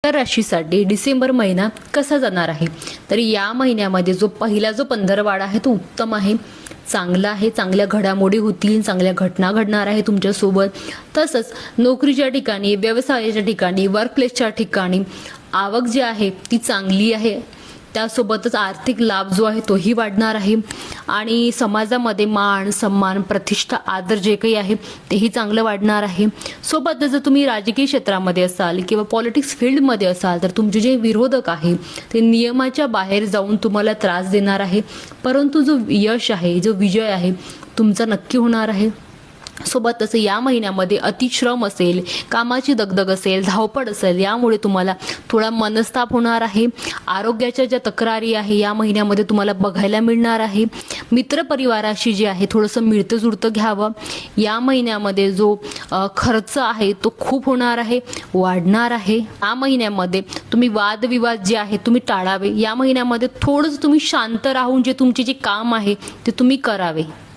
मकर राशीसाठी डिसेंबर महिना कसा जाणार आहे? तर या महिन्यामध्ये पहिला जो पंधरवाडा आहे तो उत्तम आहे, चांगला आहे. चांगल्या घडामोडी होतील, चांगल्या घटना घडणार आहे तुमच्यासोबत. तसंच नोकरीच्या ठिकाणी, व्यवसायाच्या ठिकाणी, वर्कप्लेसच्या ठिकाणी आवक जी आहे ती चांगली आहे. त्यासोबतच आर्थिक लाभ जो आहे तोही वाढणार आहे आणि समाजामध्ये मान, सन्मान, प्रतिष्ठा, आदर जे काही आहे तेही चांगलं वाढणार आहे. सोबतच जर तुम्ही राजकीय क्षेत्रामध्ये असाल किंवा पॉलिटिक्स फील्डमध्ये असाल तर तुमचे जे विरोधक आहे ते नियमाच्या बाहेर जाऊन तुम्हाला त्रास देणार आहे, परंतु जो यश आहे, जो विजय आहे तुमचा नक्की होणार आहे. सोबतच या महिन्यामध्ये अतिश्रम असेल, कामाची दगदग असेल, धावपळ असेल, यामुळे तुम्हाला थोडा मनस्ताप होणार आहे. आरोग्याच्या ज्या तक्रारी आहे या महिन्यामध्ये तुम्हाला बघायला मिळणार आहे. मित्रपरिवाराशी जे आहे थोडंसं मिळतं जुळतं घ्यावं. या महिन्यामध्ये जो खर्च आहे तो खूप होणार आहे, वाढणार आहे. या महिन्यामध्ये तुम्ही वादविवाद जे आहे तुम्ही टाळावे. या महिन्यामध्ये थोडंसं तुम्ही शांत राहून जे तुमचे जे काम आहे ते तुम्ही करावे.